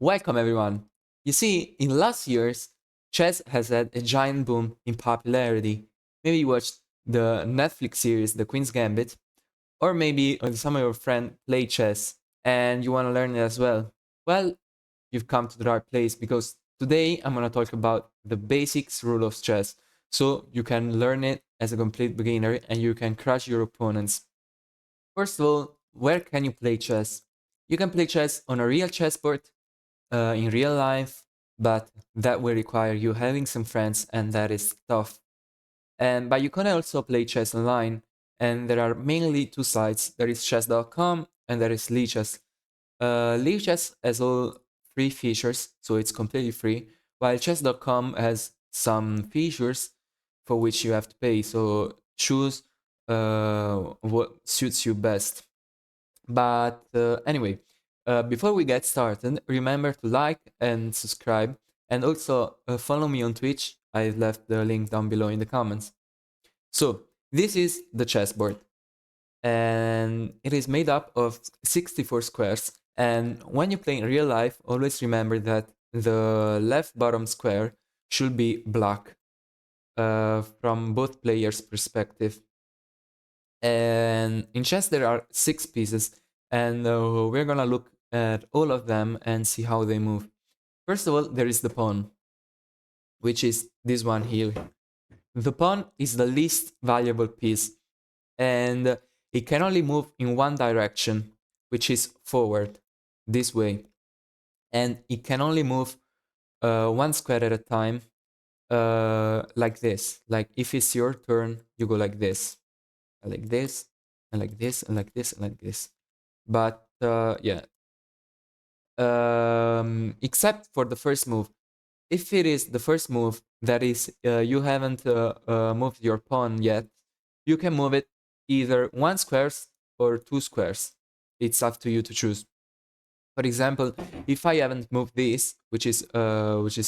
Welcome everyone. You see, in last years, chess has had a giant boom in popularity. Maybe you watched the Netflix series The Queen's Gambit, or maybe some of your friends play chess and you want to learn it as well. Well, you've come to the right place because today I'm going to talk about the basics rule of chess so you can learn it as a complete beginner and you can crush your opponents. First of all, where can you play chess? You can play chess on a real chessboard in real life, but that will require you having some friends, and that is tough. But you can also play chess online, and there are mainly two sites. There is chess.com and there is Lichess. Lichess has all free features, so it's completely free, while chess.com has some features for which you have to pay. So choose what suits you best. But anyway, before we get started, remember to like and subscribe, and also follow me on Twitch. I left the link down below in the comments. So, this is the chessboard, and it is made up of 64 squares. And when you play in real life, always remember that the left bottom square should be black from both players' perspective. And in chess, there are 6 pieces, and we're gonna look at all of them and see how they move. First of all, there is the pawn, which is this one here. The pawn is the least valuable piece, and it can only move in one direction, which is forward, this way. And it can only move one square at a time, like this. Like if it's your turn, you go like this, like this, and like this, and like this, and like this. But yeah, except for the first move. If it is the first move, that is, you haven't moved your pawn yet, you can move it either 1 squares or 2 squares. It's up to you to choose. For example, if I haven't moved this, which is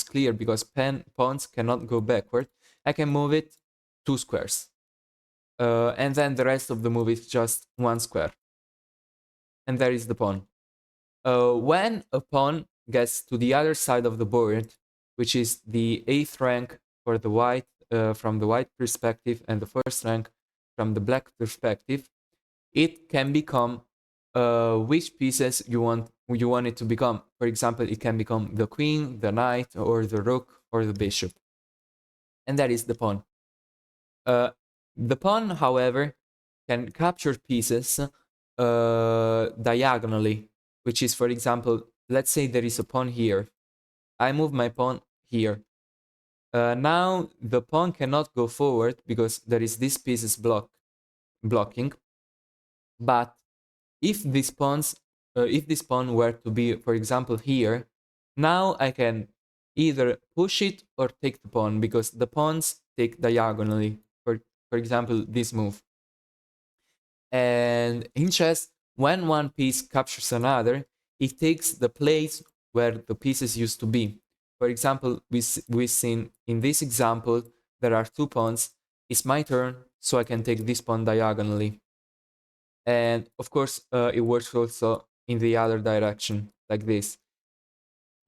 clear because pawns cannot go backward, I can move it 2 squares. And then the rest of the move is just 1 square. And there is the pawn. When a pawn gets to the other side of the board, which is the 8th rank for the white from the white perspective and the 1st rank from the black perspective, it can become which pieces you want it to become. For example, it can become the queen, the knight, or the rook, or the bishop. And that is the pawn. The pawn, however, can capture pieces diagonally, which is, for example, let's say there is a pawn here. I move my pawn here. Now the pawn cannot go forward because there is this piece is blocking. But if this pawn were to be, for example, here, now I can either push it or take the pawn because the pawns take diagonally. For example, this move. And in chess, when one piece captures another, it takes the place where the pieces used to be. For example, we've seen in this example, there are 2 pawns. It's my turn, so I can take this pawn diagonally. And of course, it works also in the other direction, like this.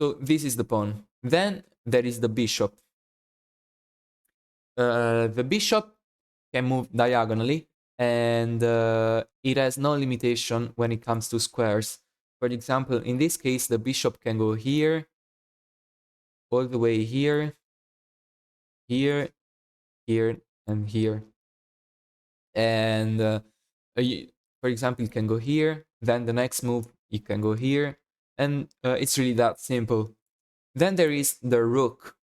So this is the pawn. Then there is the bishop. The bishop can move diagonally, and it has no limitation when it comes to squares. For example, in this case, the bishop can go here, all the way here, here, here, and here. And for example, it can go here, then the next move, it can go here, and it's really that simple. Then there is the rook.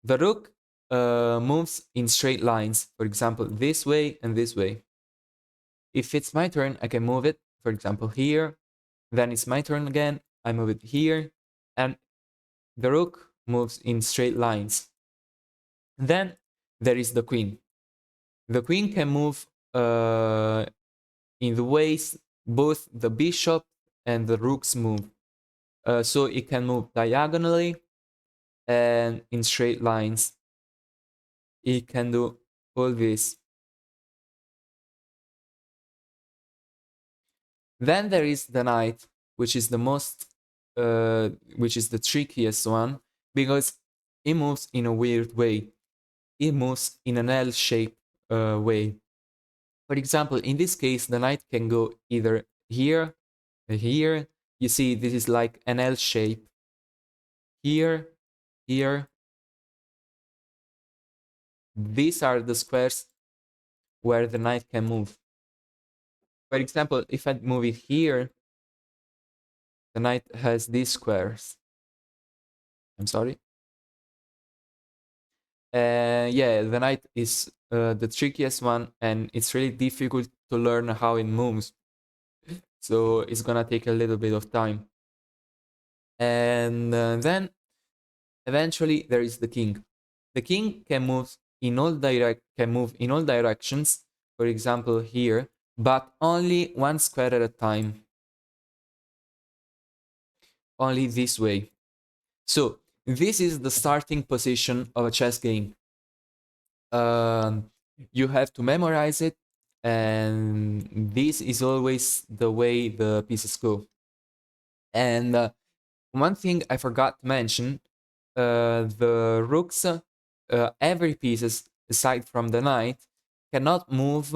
The rook moves in straight lines, for example, this way and this way. If it's my turn, I can move it, for example, here. Then it's my turn again, I move it here, and the rook moves in straight lines. Then there is the queen. The queen can move in the ways both the bishop and the rooks move. So it can move diagonally and in straight lines. It can do all this. Then there is the knight, which is the most which is the trickiest one, because it moves in a weird way. It moves in an L-shaped way. For example, in this case, the knight can go either here, here. You see, this is like an L shape. Here, here. These are the squares where the knight can move. For example, if I move it here, the knight has these squares. I'm sorry. Yeah, the knight is the trickiest one, and it's really difficult to learn how it moves. So it's gonna take a little bit of time. And then eventually there is the king. The king can move in all directions. For example, here, but only one square at a time. Only this way. So this is the starting position of a chess game. You have to memorize it, and this is always the way the pieces go. And one thing I forgot to mention, the rooks, every pieces aside from the knight, cannot move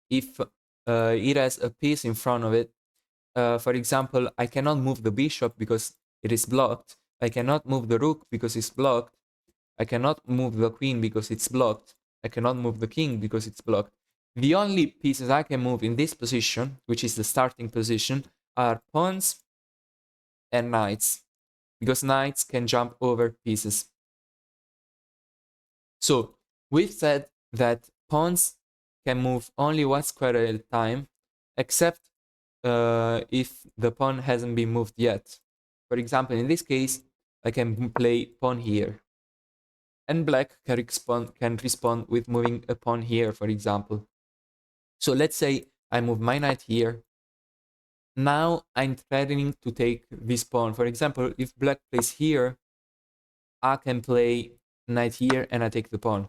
if it has a piece in front of it. For example, I cannot move the bishop because it is blocked. I cannot move the rook because it's blocked. I cannot move the queen because it's blocked. I cannot move the king because it's blocked. The only pieces I can move in this position, which is the starting position, are pawns and knights, because knights can jump over pieces. So we've said that pawns can move only one square at a time, except if the pawn hasn't been moved yet. For example, in this case, I can play pawn here. And black can respond with moving a pawn here, for example. So let's say I move my knight here. Now I'm threatening to take this pawn. For example, if black plays here, I can play knight here and I take the pawn.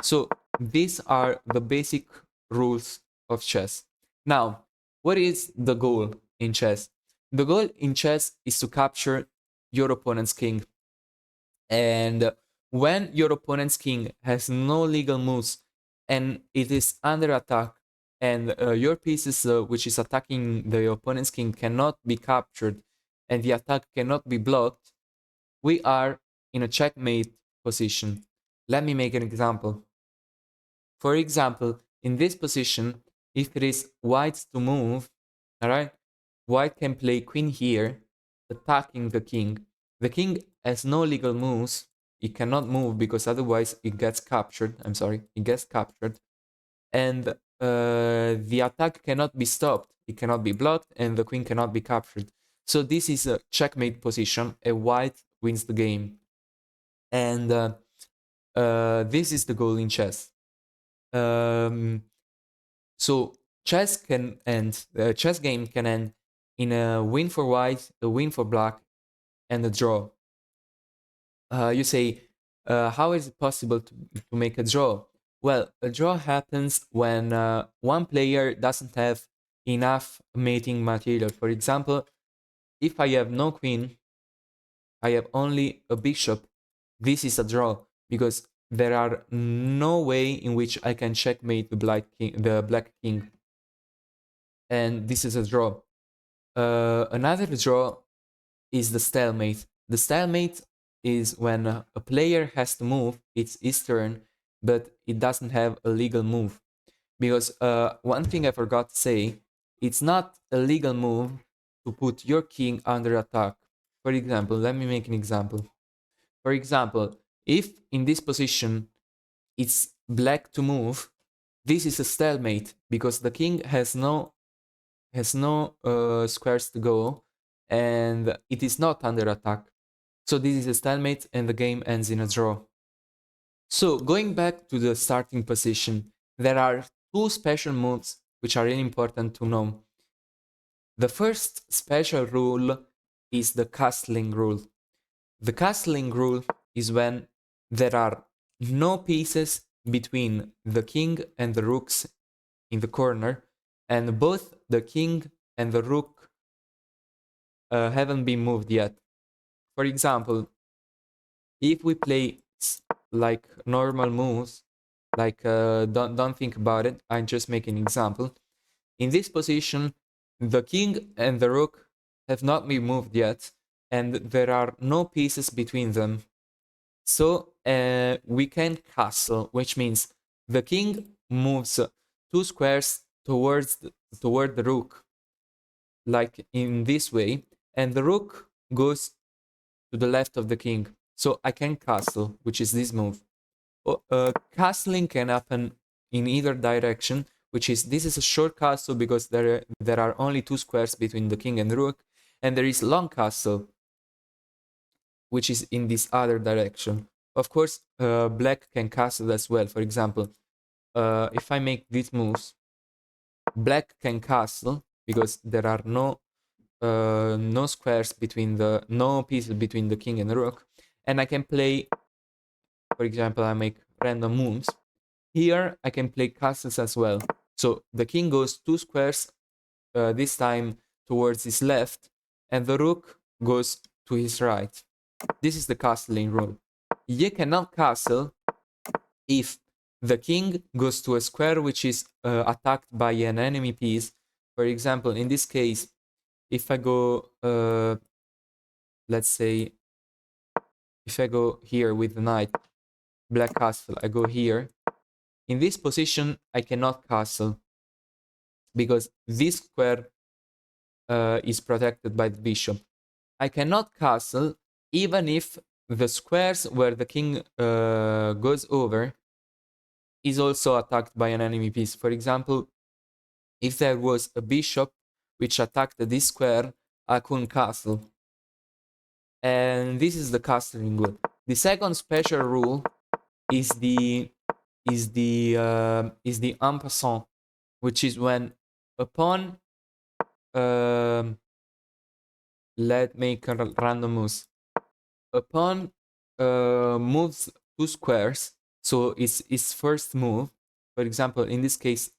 So these are the basic rules of chess. Now, what is the goal in chess? The goal in chess is to capture your opponent's king. And when your opponent's king has no legal moves and it is under attack, and your pieces which is attacking the opponent's king cannot be captured and the attack cannot be blocked, we are in a checkmate position. Let me make an example. For example, in this position, if it is white to move, all right, white can play queen here, attacking the king. The king has no legal moves. It cannot move because otherwise it gets captured. I'm sorry, it gets captured. And the attack cannot be stopped. It cannot be blocked and the queen cannot be captured. So this is a checkmate position. And white wins the game. And this is the goal in chess. So chess game can end in a win for white, a win for black, and a draw. You say, how is it possible to make a draw? Well, a draw happens when one player doesn't have enough mating material. For example, if I have no queen, I have only a bishop, this is a draw because there are no way in which I can checkmate the black king. And this is a draw. Another draw is the stalemate. The stalemate is when a player has to move, it's his turn, but it doesn't have a legal move. Because one thing I forgot to say, it's not a legal move to put your king under attack. For example, let me make an example. For example, if in this position it's black to move, this is a stalemate because the king has no squares to go and it is not under attack. So this is a stalemate and the game ends in a draw. So going back to the starting position, there are two special moves which are really important to know. The first special rule is the castling rule. The castling rule is when there are no pieces between the king and the rooks in the corner, and both the king and the rook haven't been moved yet. For example, if we play like normal moves, like don't think about it, I'm just making an example. In this position, the king and the rook have not been moved yet, and there are no pieces between them. So we can castle, which means the king moves 2 squares toward the rook, like in this way, and the rook goes to the left of the king. So I can castle, which is this move. Castling can happen in either direction, which is this is a short castle because there are only 2 squares between the king and the rook, and there is long castle, which is in this other direction. Of course, black can castle as well. For example, if I make these moves, black can castle because there are no squares between no pieces between the king and the rook, and I can play. For example, I make random moves. Here I can play castles as well. So the king goes 2 squares, this time towards his left, and the rook goes to his right. This is the castling rule. You cannot castle if the king goes to a square which is attacked by an enemy piece. For example, in this case, if I go, let's say, if I go here with the knight, black castle, I go here. In this position, I cannot castle because this square is protected by the bishop. I cannot castle even if the squares where the king goes over is also attacked by an enemy piece. For example, if there was a bishop which attacked this square, I couldn't castle. And this is the castling rule. The second special rule is the en passant, which is when a pawn let make a random moves. A pawn moves 2 squares, so it's its first move. For example, in this case,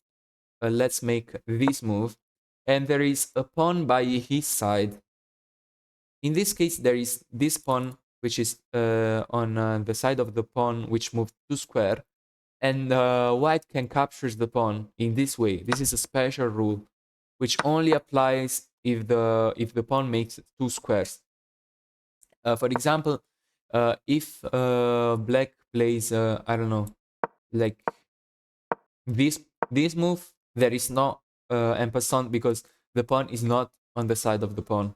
let's make this move, and there is a pawn by his side. In this case, there is this pawn which is on the side of the pawn which moved 2 square, and white can capture the pawn in this way. This is a special rule which only applies if the pawn makes 2 squares. For example, if black plays I don't know, like this move, there is no en passant because the pawn is not on the side of the pawn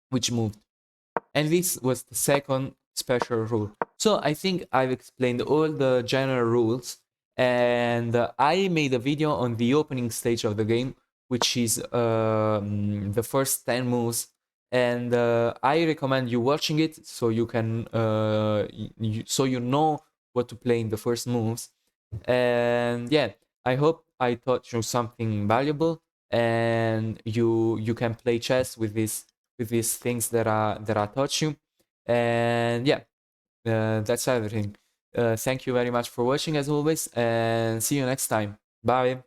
which moved. And this was the second special rule. So I think I've explained all the general rules, and I made a video on the opening stage of the game, which is the first 10 moves, and I recommend you watching it so you can so you know what to play in the first moves. And yeah, I hope I taught you something valuable, and you can play chess with these things that I taught you. And yeah, that's everything. Thank you very much for watching as always, and see you next time. Bye.